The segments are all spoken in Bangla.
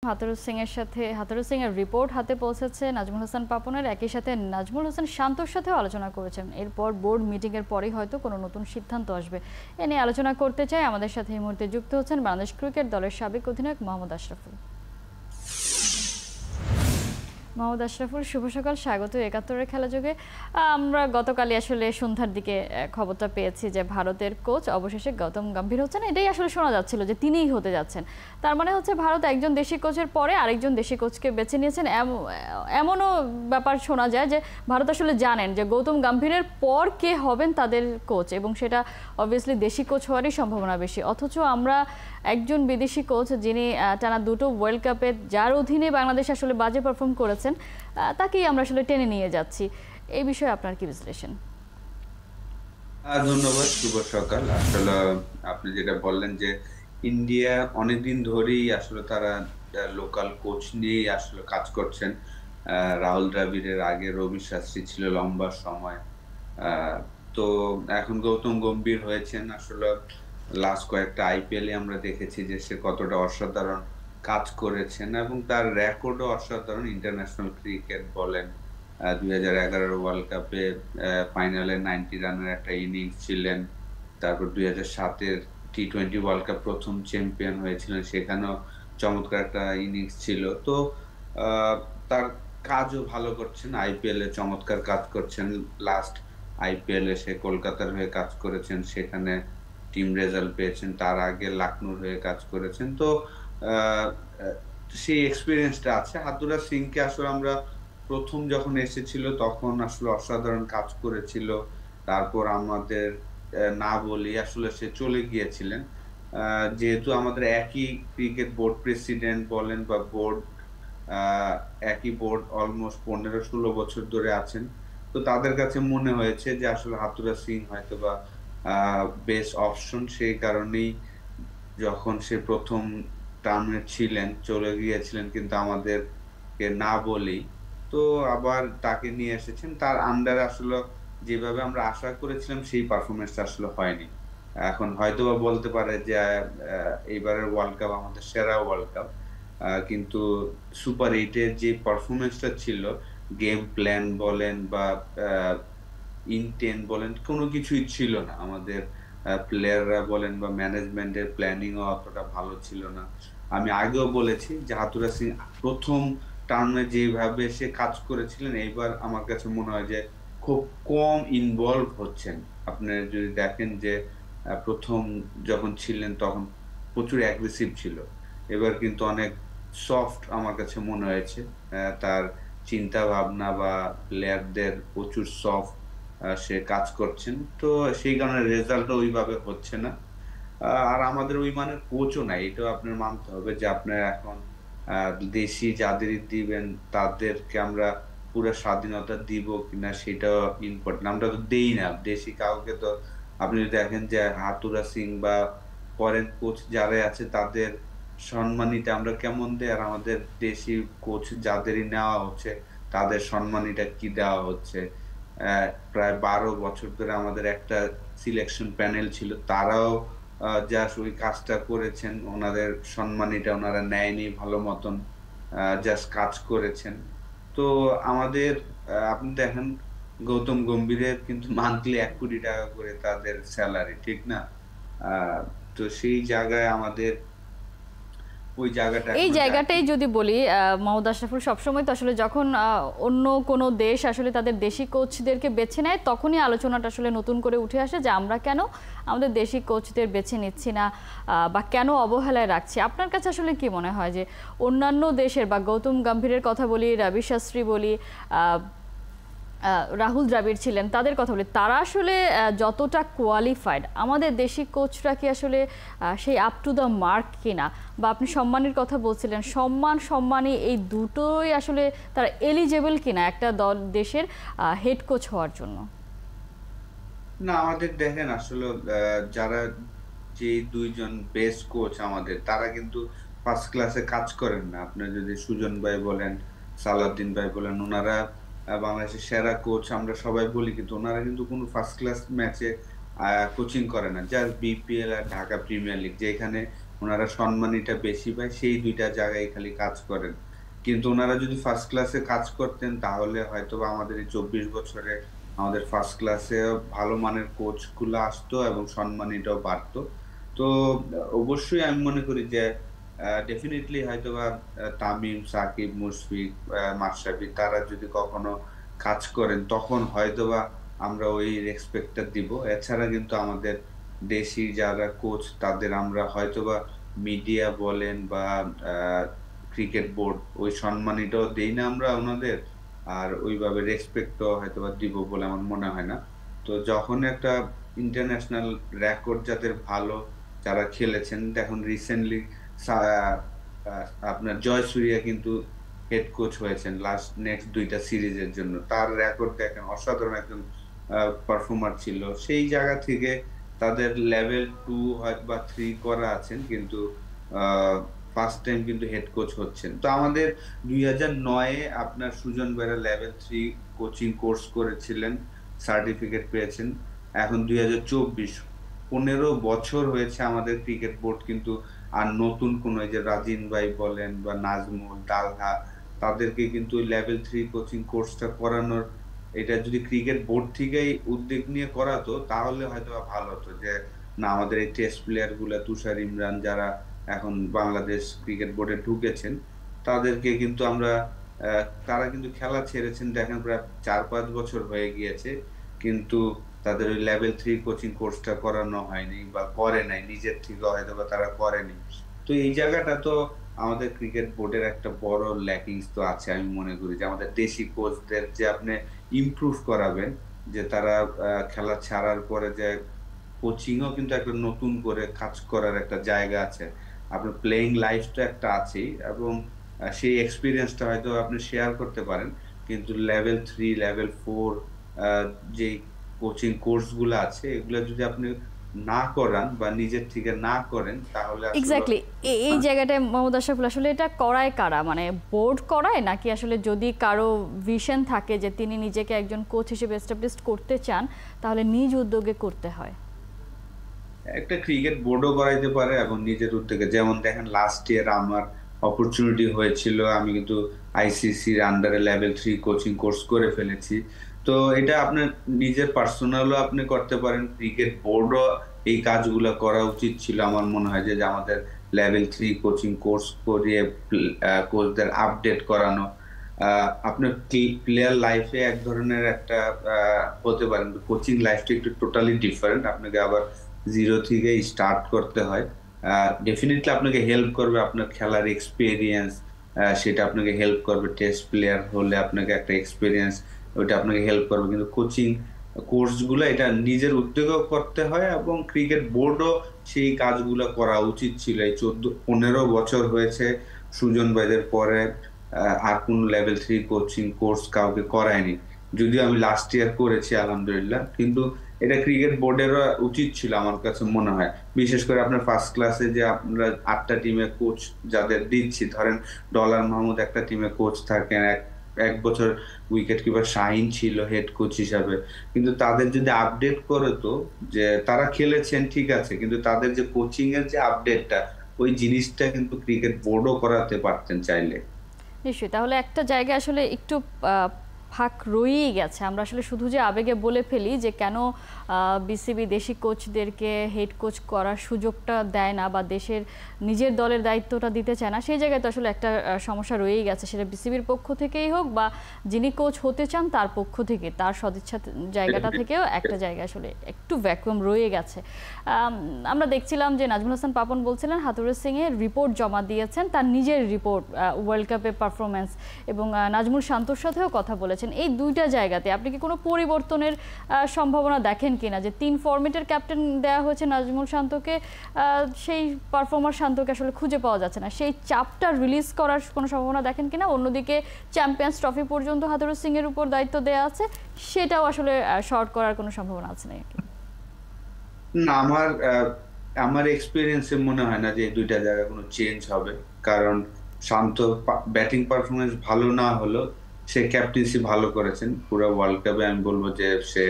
হাতুরুস সিং এর সাথে হাতুরুস সিং এর রিপোর্ট হাতে পৌঁছেছে নাজমুল হাসান পাপনের, একই সাথে নাজমুল হাসান শান্তর সাথেও আলোচনা করেছেন। এরপর বোর্ড মিটিং এর পরেই হয়তো কোনো নতুন সিদ্ধান্ত আসবে। এ নিয়ে আলোচনা করতে চাই আমাদের সাথে এই মুহূর্তে যুক্ত হচ্ছেন বাংলাদেশ ক্রিকেট দলের সাবেক অধিনায়ক মোহাম্মদ আশরাফুল। মোহাম্মদ আশরাফুল, শুভ সকাল, স্বাগত একাত্তরের খেলা যোগে। আমরা গতকালই আসলে সন্ধ্যার দিকে খবরটা পেয়েছি যে ভারতের কোচ অবশেষে গৌতম গম্ভীর হচ্ছেন। এটাই আসলে শোনা যাচ্ছিল যে তিনিই হতে যাচ্ছেন। তার মানে হচ্ছে ভারত একজন দেশি কোচের পরে আরেকজন দেশি কোচকে বেছে নিয়েছেন। এমনও ব্যাপার শোনা যায় যে ভারত আসলে জানেন যে গৌতম গম্ভীরের পর কে হবেন তাদের কোচ, এবং সেটা অবভিয়াসলি দেশি কোচ হওয়ারই সম্ভাবনা বেশি। অথচ আমরা একজন বিদেশি কোচ যিনি টানা দুটো ওয়ার্ল্ড কাপে যার অধীনে বাংলাদেশ আসলে বাজে পারফর্ম করেছেন, তাকেই আমরা আসলে টেনে নিয়ে যাচ্ছি। এই বিষয়ে আপনার কি বিশ্লেষণ? ধন্যবাদ, শুভ সকাল। আসলে আপনি যেটা বললেন যে ইন্ডিয়া অনেকদিন ধরেই আসলে তারা লোকাল কোচ নিয়েই আসলে কাজ করছেন। রাহুল দ্রাবিড়ের আগে রবি শাস্ত্রী ছিল লম্বা সময়। তো এখন গৌতম গম্ভীর হয়েছেন। আসলে লাস্ট কয়েকটা আইপিএলে আমরা দেখেছি যে সে কতটা অসাধারণ কাজ করেছেন এবং তার রেকর্ডও অসাধারণ। ইন্টারন্যাশনাল ক্রিকেট বলেন, 2011 ওয়ার্ল্ড কাপে ফাইনালে 90 রানের একটা ইনিংস ছিলেন। তারপর 2007-এর টি-20 ওয়ার্ল্ড কাপ প্রথম চ্যাম্পিয়ন হয়েছিলেন, সেখানেও চমৎকার একটা ইনিংস ছিল। তো তার কাজও ভালো করছেন, আইপিএল এ চমৎকার কাজ করছেন। লাস্ট আইপিএল এ সে কলকাতার হয়ে কাজ করেছেন, সেখানে টিম রেজাল্ট পেয়েছেন। তার আগে লখনউর হয়ে কাজ করেছেন। তো আহ, আহ, সেই এক্সপিরিয়েন্সটা আছে। হাতুরা সিংকে আসলে আমরা প্রথম যখন এসেছিল তখন আসলে অসাধারণ কাজ করেছিল। তারপর আমাদের না বলি আসলে সে চলে গিয়েছিলেন। যেহেতু আমাদের একই ক্রিকেট বোর্ড প্রেসিডেন্ট বলেন বা বোর্ড, একই বোর্ড অলমোস্ট 15-16 বছর ধরে আছেন। তো তাদের কাছে মনে হয়েছে যে আসলে হাতুরা সিং হয়তো বা বেস্ট অপশন। সেই কারণেই যখন সে প্রথম টার্মে ছিলেন চলে গিয়েছিলেন, কিন্তু আমাদেরকে না বলেই তো আবার তাকে নিয়ে এসেছেন। তার আন্ডারে আসলে যেভাবে আমরা আশা করেছিলাম সেই পারফরমেন্সটা আসলে হয়নি। এখন হয়তোবা বলতে পারে যে এইবারের ওয়ার্ল্ড কাপ আমাদের সেরা ওয়ার্ল্ড কাপ, কিন্তু সুপার এইটের যে পারফরমেন্সটা ছিল, গেম প্ল্যান বলেন বা ইনটেন্ট বলেন, কোনো কিছুই ছিল না। আমাদের প্লেয়াররা বলেন বা ম্যানেজমেন্টের প্ল্যানিংও অতটা ভালো ছিল না। আমি আগেও বলেছি যে হাতুরা সিং প্রথম টার্মে যেভাবে সে কাজ করেছিলেন, এইবার আমার কাছে মনে হয় যে খুব কম ইনভলভ হচ্ছেন। আপনি যদি দেখেন যে প্রথম যখন ছিলেন তখন প্রচুর অ্যাগ্রেসিভ ছিল, এবার কিন্তু অনেক সফট আমার কাছে মনে হয়েছে। তার চিন্তা ভাবনা বা প্লেয়ারদের প্রচুর সফট সে কাজ করছেন। তো সেই কারণে রেজাল্টও ওইভাবে হচ্ছে না। আর আমাদের ওই মানের কোচও নাই, এটাও আপনার মানতে হবে যে আপনার এখন দেশি যাদেরই দিবেন তাদেরকে আমরা পুরো স্বাধীনতা দিব কিনা সেটাও ইম্পর্টেন্ট। আমরা তো দেই না দেশি কাউকে। তো আপনি যদি দেখেন যে হাতুরা সিং বা ফরেন কোচ যারা আছে তাদের সম্মানিটা আমরা কেমন দেই, আর আমাদের দেশি কোচ যাদেরই নেওয়া হচ্ছে তাদের সম্মানিটা কি দেওয়া হচ্ছে। প্রায় 12 বছর ধরে আমাদের একটা সিলেকশন প্যানেল ছিল, তারাও জাস্ট ওই কাজটা করেছেন। ওনাদের সম্মানীটা ওনারা নেয়নি ভালো মতন, জাস্ট কাজ করেছেন। তো আমাদের আপনি দেখেন গৌতম গম্ভীরের কিন্তু মান্থলি 1 কোটি টাকা করে তাদের স্যালারি, ঠিক না? আহ তো সেই জায়গায় আমাদের ওই জায়গাটা এই এখনো যায়নি। জায়গাটাই যদি বলি, মোহাম্মদ আশরাফুল, সবসময় তো আসলে যখন অন্য কোনো দেশ আসলে তাদের দেশি কোচদেরকে বেছে নেয় তখনই আলোচনাটা আসলে নতুন করে উঠে আসে যে আমরা কেন আমাদের দেশি কোচদের বেছে নিচ্ছি না, বা কেন অবহেলায় রাখছি। আপনার কাছে আসলে কি মনে হয় যে অন্যান্য দেশের, বা গৌতম গম্ভীরের কথা বলি, রবি শাস্ত্রী বলি, রাহুল দ্রাবিড় ছিলেন, তাদের কথা বলি, তারা আসলে যতটা কোয়ালিফাইড, আমাদের দেশি কোচরা কি আসলে সেই আপ টু দ্য মার্ক কিনা? বা আপনি সম্মানের কথা বলছিলেন, সম্মানী এই দুটোই আসলে তারা এলিজেবল কিনা একটা দেশের হেড কোচ হওয়ার জন্য? না, আমাদের দেখেন আসলে যারা যে দুইজন বেস্ট কোচ আমাদের, তারা কিন্তু ফার্স্ট ক্লাসে কাজ করেন না। আপনার যদি সুজন ভাই বলেন, সালাউদ্দিন ভাই বলেন, ওনারা বাংলাদেশের সেরা কোচ আমরা সবাই বলি, কিন্তু ওনারা কিন্তু কোনো ফার্স্ট ক্লাস ম্যাচে কোচিং করে না। জাস্ট বিপিএল আর ঢাকা প্রিমিয়ার লিগ, যেখানে ওনারা সম্মানীটা বেশি পায়, সেই ২ টা জায়গায় খালি কাজ করেন। কিন্তু ওনারা যদি ফার্স্ট ক্লাসে কাজ করতেন তাহলে হয়তোবা আমাদের এই ২৪ বছরে আমাদের ফার্স্ট ক্লাসে ভালো মানের কোচগুলো আসতো এবং সম্মানীটাও বাড়তো। তো অবশ্যই আমি মনে করি যে ডেফিনিটলি হয়তোবা তামিম, সাকিব, মুশফিক, মাশরাফি তারা যদি কখনো কাজ করেন তখন হয়তোবা আমরা ওই রেসপেক্টটা দিব। এছাড়া কিন্তু আমাদের দেশি যারা কোচ তাদের আমরা হয়তোবা মিডিয়া বলেন বা আ ক্রিকেট বোর্ড ওই সম্মানীটাও দেই না আমরা উনাদের। আর ওইভাবে রেসপেক্টও হয়তোবা দিব বলে আমার মনে হয় না। তো যখন একটা ইন্টারন্যাশনাল রেকর্ড যাদের ভালো যারা খেলেছেন, দেখুন রিসেন্টলি সা আ আপনার জয়সূর্যা কিন্তু হেড কোচ হয়েছেন লাস্ট নেক্সট ২ টা সিরিজের জন্য। তার রেকর্ড দেখেন অসাধারণ একজন পারফর্মার ছিল। সেই জায়গা থেকে তাদের লেভেল 2 হয়তোবা 3 করা আছেন কিন্তু আ ফার্স্ট টাইম কিন্তু হেড কোচ হচ্ছেন। তো আমাদের ২০০৯ এ আপনার Sujan Bera level 3 coaching course করেছিলেন, সার্টিফিকেট পেয়েছেন। এখন ২০২৪ ১৫ বছর হয়েছে আমাদের ক্রিকেট বোর্ড কিন্তু আর নতুন কোন এই যে রাজিন ভাই বলেন বা নাজমুল, তালহা তাদেরকে কিন্তু ওই লেভেল 3 কোচিং কোর্সটা করানোর এটা যদি ক্রিকেট বোর্ড থেকেই উদ্যোগ নিয়ে করাতো তাহলে হয়তোবা ভালো হতো। যে না আমাদের এই টেস্ট প্লেয়ার গুলা তুষার ইমরান যারা এখন বাংলাদেশ ক্রিকেট বোর্ডে ঢুকেছেন, তাদেরকে কিন্তু আমরা তারা কিন্তু খেলা ছেড়েছেন দেখেন প্রায় ৪-৫ বছর হয়ে গিয়েছে। কিন্তু তাদের ওই লেভেল 3 কোচিং কোর্সটা করানো হয়নি বা করে নাই। নিজের থেকে হয়তোবা তারা করেনি। তো এই জায়গাটা তো আমাদের ক্রিকেট বোর্ডের একটা বড় ল্যাকিংস তো আছে আমি মনে করি যে আমাদের দেশি কোচদের যে আপনি ইমপ্রুভ করাবেন, যে তারা খেলা ছাড়ার পরে যে কোচিং ও কিন্তু একটা নতুন করে কাজ করার একটা জায়গা আছে। আপনার প্লেইং লাইফ তো একটা আছেই এবং সেই এক্সপেরিয়েন্সটা হয়তো আপনি শেয়ার করতে পারেন। কিন্তু লেভেল ৩, লেভেল ৪ আ যেই কোচিং কোর্স গুলা আছে এগুলা যদি আপনি না করান বা নিজের থেকে না করেন তাহলে আসলে এক্স্যাক্টলি এই জায়গাটায় মোহাম্মদ আশরাফুল আসলে এটা করায় কারা, মানে বোর্ড করায় নাকি আসলে যদি কারো ভিশন থাকে যে তিনি নিজেকে একজন কোচ হিসেবে এস্টাবলিশড করতে চান তাহলে নিজ উদ্যোগে করতে হয়? একটা ক্রিকেট বোর্ডও করাইতে পারে এবং নিজের উদ্যোগে যেমন দেখেন লাস্ট ইয়ার আমার অপরচুনিটি হয়েছিল আমি কিন্তু আইসিসির আন্ডারে লেভেল 3 কোচিং কোর্স করে ফেলেছি। তো এটা আপনার নিজের পার্সোনালও আপনি করতে পারেন। ক্রিকেট বোর্ডও এই কাজগুলা করা উচিত ছিল আমার মনে হয় যে আমাদের লেভেল 3 কোচিং কোর্স করিয়ে কোচদের আপডেট করানো। আপনার প্লেয়ার লাইফে এক ধরনের একটা হতে পারেন কোচিং লাইফটা একটু টোটালি ডিফারেন্ট। আপনাকে আবার 0 থেকে স্টার্ট করতে হয়। ডেফিনিটলি আপনাকে হেল্প করবে আপনার খেলার এক্সপেরিয়েন্স, সেটা আপনাকে হেল্প করবে। টেস্ট প্লেয়ার হলে আপনাকে একটা এক্সপেরিয়েন্স ওইটা আপনাকে হেল্প করবে। কিন্তু কোচিং কোর্সগুলা এটা নিজের উদ্যোগেও করতে হয় এবং ক্রিকেট বোর্ডও সেই কাজগুলা করা উচিত ছিল। এই ১৪-১৫ বছর হয়েছে সুজন ভাইদের পরে আর কোন লেভেল 3 কোচিং কোর্স কাউকে করায়নি। যদিও আমি লাস্ট ইয়ার করেছি আলহামদুলিল্লাহ। কিন্তু এটা ক্রিকেট বোর্ডেরও উচিত ছিল আমার কাছে মনে হয়। বিশেষ করে আপনার ফার্স্ট ক্লাসে যে আমরা ৮ টা টিমের কোচ যাদের দিচ্ছি, ধরেন ডলার মাহমুদ একটা টিমে কোচ থাকেন। এক বছর উইকেট কিপার শাহিন ছিল হেড কোচ হিসাবে। কিন্তু তাদের যদি আপডেট করতো যে তারা খেলেছেন ঠিক আছে, কিন্তু তাদের যে কোচিং এর যে আপডেটটা ওই জিনিসটা কিন্তু ক্রিকেট বোর্ডও করাতে পারতেন চাইলে। নিশ্চয়ই। তাহলে একটা জায়গা আসলে একটু ফাঁক রয়েই গেছে। আমরা আসলে শুধু যে আবেগে বলে ফেলি যে কেন বিসিবি দেশি কোচদেরকে হেড কোচ করার সুযোগটা দেয় না বা দেশের নিজের দলের দায়িত্বটা দিতে চায় না, সেই জায়গায় তো আসলে একটা সমস্যা রয়েই গেছে। সেটা বিসিবির পক্ষ থেকেই হোক বা যিনি কোচ হতে চান তার পক্ষ থেকে, তার সদিচ্ছা জায়গাটা থেকেও একটা জায়গা আসলে একটু ভ্যাকুয়াম রয়ে গেছে। আমরা দেখছিলাম যে নাজমুল হাসান পাপন বলছিলেন হাতুরুর সিংয়ের রিপোর্ট জমা দিয়েছেন, তার নিজের রিপোর্ট ওয়ার্ল্ড কাপে পারফরমেন্স, এবং নাজমুল শান্তর সাথেও কথা বলেছেন। এই দুইটা জায়গাতে আপনি কি কোনো পরিবর্তনের সম্ভাবনা দেখেন কিনা? যে ৩ ফরম্যাটের ক্যাপ্টেন দেওয়া হয়েছে নাজমুল শান্তকে, সেই পারফর্মার শান্তকে আসলে খুঁজে পাওয়া যাচ্ছে না, সেই চাপটা রিলিজ করার কোনো সম্ভাবনা দেখেন কিনা? অন্যদিকে চ্যাম্পিয়ন্স ট্রফি পর্যন্ত হাতুরুর সিংয়ের উপর দায়িত্ব দেওয়া আছে, সেটাও আসলে শর্ট করার কোনো সম্ভাবনা আছে নাকি? না, আমার এক্সপেরিয়েন্সে মনে হয় না যে এই ২ টা জায়গায় কোনো চেঞ্জ হবে। কারণ শান্ত ব্যাটিং পারফরম্যান্স ভালো না হলেও সে ক্যাপ্টেন্সি ভালো করেছেন। পুরা ওয়ার্ল্ড কাপে আমি বলব যে সে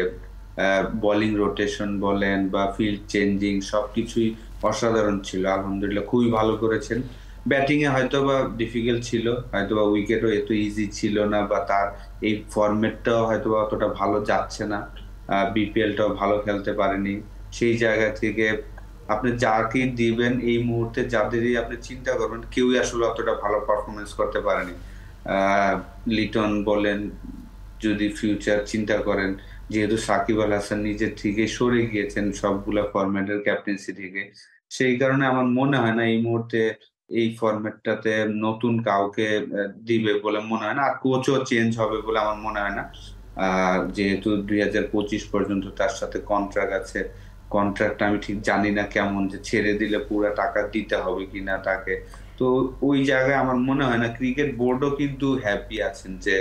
বোলিং রোটেশন বলেন বা ফিল্ড চেঞ্জিং সবকিছুই অসাধারণ ছিল। আলহামদুলিল্লাহ খুবই ভালো করেছেন। ব্যাটিং এ হয়তোবা ডিফিকাল্ট ছিল। হয়তোবা উইকেটও এত ইজি ছিল না বা তার এই ফরম্যাটটাও হয়তোবা অতটা ভালো যাচ্ছে না। বিপিএলটাও ভালো খেলতে পারেনি। সেই জায়গা থেকে আপনি যাকে দিবেন এই মুহূর্তে যাদেরই আপনি চিন্তা করবেন কেউই আসলে অতটা ভালো পারফরম্যান্স করতে পারেনি। আ লিটন বলেন, যদি ফিউচার চিন্তা করেন, যেহেতু সাকিব আল হাসান নিজের থেকেই সরে গিয়েছেন সবগুলা ফরম্যাটের ক্যাপ্টেন্সি থেকে। সেই কারণে আমার মনে হয় না এই মুহূর্তে এই ফরম্যাটটাতে নতুন কাউকে দিবে বলে মনে হয় না। আর কোচও চেঞ্জ হবে বলে আমার মনে হয় না। আ যেহেতু ২০২৫ পর্যন্ত তার সাথে কন্ট্রাক্ট আছে। কন্ট্রাক্ট আমি ঠিক জানি না কেমন, যে ছেড়ে দিলে পুরা টাকা দিতে হবে কিনা তাকে। তো ওই জায়গায় আমার মনে হয় না, ক্রিকেট বোর্ডও কিন্তু হ্যাপি আছেন যে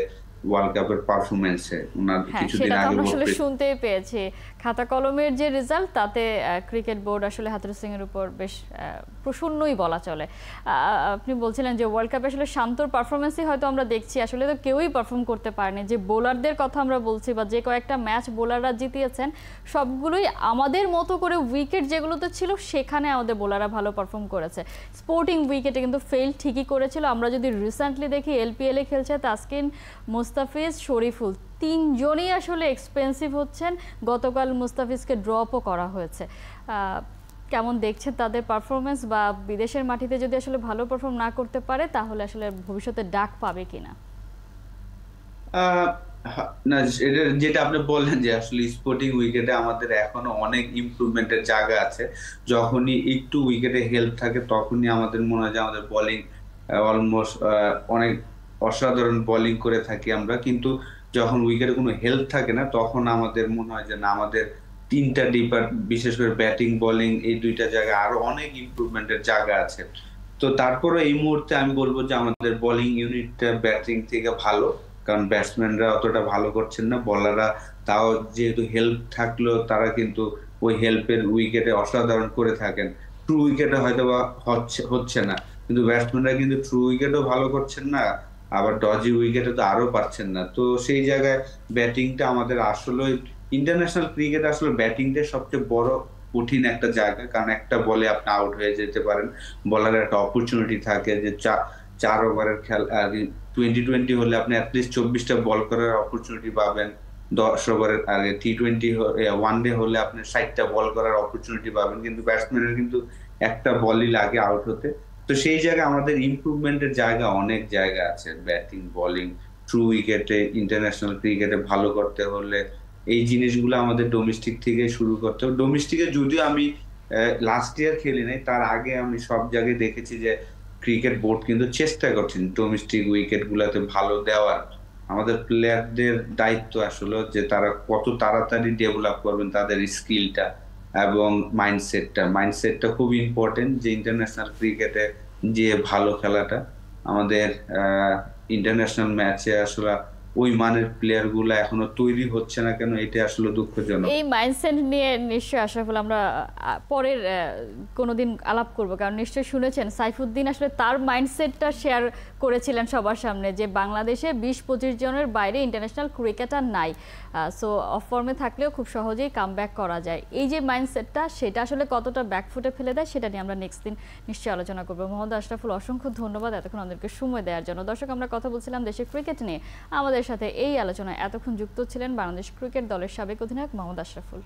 ওয়ার্ল্ড কাপের পারফরম্যান্স এ উনার হ্যাঁ, কিছুদিন সেটা তো আগে আমরা ভোট আসলে শুনতেই পেয়েছি। খাতা কলমের যে রেজাল্ট তাতে ক্রিকেট বোর্ড আসলে হাথুরু সিং এর উপর বেশ প্রসন্নই বলা চলে। আপনি বলছিলেন যে ওয়ার্ল্ড কাপে আসলে শান্তর পারফরমেন্সই হয়তো আমরা দেখছি, আসলে তো কেউই পারফর্ম করতে পারেনি। যে বোলারদের কথা আমরা বলছি বা যে কয়েকটা ম্যাচ বোলাররা জিতিয়েছেন সবগুলোই আমাদের মতো করে উইকেট যেগুলোতে ছিল সেখানে আমাদের বোলাররা ভালো পারফর্ম করেছে। স্পোর্টিং উইকেটে কিন্তু ফেল ঠিকই করেছিল। আমরা যদি রিসেন্টলি দেখি এলপিএল এ খেলছে তাসকিন, মুস্তাফিজ, শরীফুল তিনজনই আসলে এক্সপেন্সিভ হচ্ছেন। গতকাল মুস্তাফিজকে ড্রপও করা হয়েছে। কেমন দেখছেন তাদের পারফরমেন্স, বা বিদেশের মাটিতে যদি আসলে ভালো পারফর্ম না করতে পারে তাহলে আসলে ভবিষ্যতে ডাক পাবে কিনা? আহ না, এটা যেটা আপনি বললেন যে আসলে স্পোর্টিং উইকেটে আমাদের এখনো অনেক ইমপ্রুভমেন্টের জায়গা আছে। যখনই একটু উইকেটে হেল্প থাকে তখনই আমাদের মনে হয় যে আমাদের বোলিং অলমোস্ট অনেক অসাধারণ বোলিং করে থাকি আমরা। কিন্তু যখন উইকেটে কোনো হেল্প থাকে না তখন আমাদের মনে হয় যে না, আমাদের ৩ টা বিশেষ করে ব্যাটিং, বোলিং এই ২ টা জায়গায় আরো অনেক ইমপ্রুভমেন্টের জায়গা আছে। তো তারপরেও এই মুহূর্তে আমি বলব যে আমাদের বোলিং ইউনিটটা ব্যাটিং থেকে ভালো। কারণ ব্যাটসম্যানরা অতটা ভালো করছেন না। বোলাররা তাও যেহেতু হেল্প থাকলেও তারা কিন্তু ওই হেল্পের উইকেটে অসাধারণ করে থাকেন। ট্রু উইকেটে হয়তোবা হচ্ছে না। কিন্তু ব্যাটসম্যানরা কিন্তু ট্রু উইকেটও ভালো করছেন না। আবার ডজি উইকেটে তো আরো পারছেন না। তো সেই জায়গায় ব্যাটিংটা আমাদের আসলেই ইন্টারন্যাশনাল ক্রিকেটে আসলে ব্যাটিংটা সবচেয়ে বড় কঠিন একটা জায়গা। কারণ একটা বলে আপনি আউট হয়ে যেতে পারেন। বোলারের একটা অপরচুনিটি থাকে যে ৪ ওভারের খেলা, 20-20 হলে আপনি এটলিস্ট ২৪ টা বল করার অপরচুনিটি পাবেন। ১০ ওভারের আগে টি-টোয়েন্টি ওয়ানডে হলে আপনি ৬০ টা বল করার অপরচুনিটি পাবেন। কিন্তু ব্যাটসম্যানের কিন্তু একটা বলই লাগে আউট হতে। তো সেই জায়গায় আমাদের ইমপ্রুভমেন্ট এর জায়গা অনেক জায়গা আছে। ব্যাটিং, বোলিং, ট্রু উইকেটে ইন্টারন্যাশনাল ক্রিকেটে ভালো করতে হলে এই জিনিসগুলো আমাদের ডোমেস্টিক থেকে শুরু করতে হবে। ডোমেস্টিকে যদিও আমি লাস্ট ইয়ার খেলি নাই, তার আগে আমি সব জায়গায় দেখেছি যে ক্রিকেট বোর্ড কিন্তু চেষ্টা করছেন ডোমেস্টিক উইকেট গুলাতে ভালো দেওয়ার। আমাদের প্লেয়ারদের দায়িত্ব আসলে যে তারা কত তাড়াতাড়ি ডেভেলপ করবেন তাদের স্কিলটা এবং মাইন্ডসেটটা খুব ইম্পর্টেন্ট যে ইন্টারন্যাশনাল ক্রিকেটে যে ভালো খেলাটা। আমাদের ইন্টারন্যাশনাল ম্যাচে আসলে ওই মানের প্লেয়ার গুলা এখনো তৈরি হচ্ছে না কেন, এটা আসলে দুঃখজনক। এই মাইন্ডসেট নিয়ে নিশ্চয়ই আশরাফুল আমরা পরের কোনোদিন আলাপ করব, কারণ নিশ্চয়ই শুনেছেন সাইফুদ্দিন আসলে তার মাইন্ডসেটটা শেয়ার করেছিলেন সবার সামনে যে বাংলাদেশে ২০-২৫ জনের বাইরে ইন্টারন্যাশনাল ক্রিকেটার নাই। সো অফ ফর্মে থাকলেও খুব সহজেই কামব্যাক করা যায়। এই যে মাইন্ডসেটটা সেটা আসলে কতটা ব্যাকফুটে ফেলে দেয় সেটা নিয়ে আমরা নেক্সট দিন নিশ্চয়ই আলোচনা করবো। মোহাম্মদ আশরাফুল, অসংখ্য ধন্যবাদ এতক্ষণ আমাদেরকে সময় দেওয়ার জন্য। দর্শক, আমরা কথা বলছিলাম দেশের ক্রিকেট নিয়ে। আমাদের সাথে এই আলোচনায় এতক্ষণ যুক্ত ছিলেন বাংলাদেশ ক্রিকেট দলের সাবেক অধিনায়ক মোহাম্মদ আশরাফুল।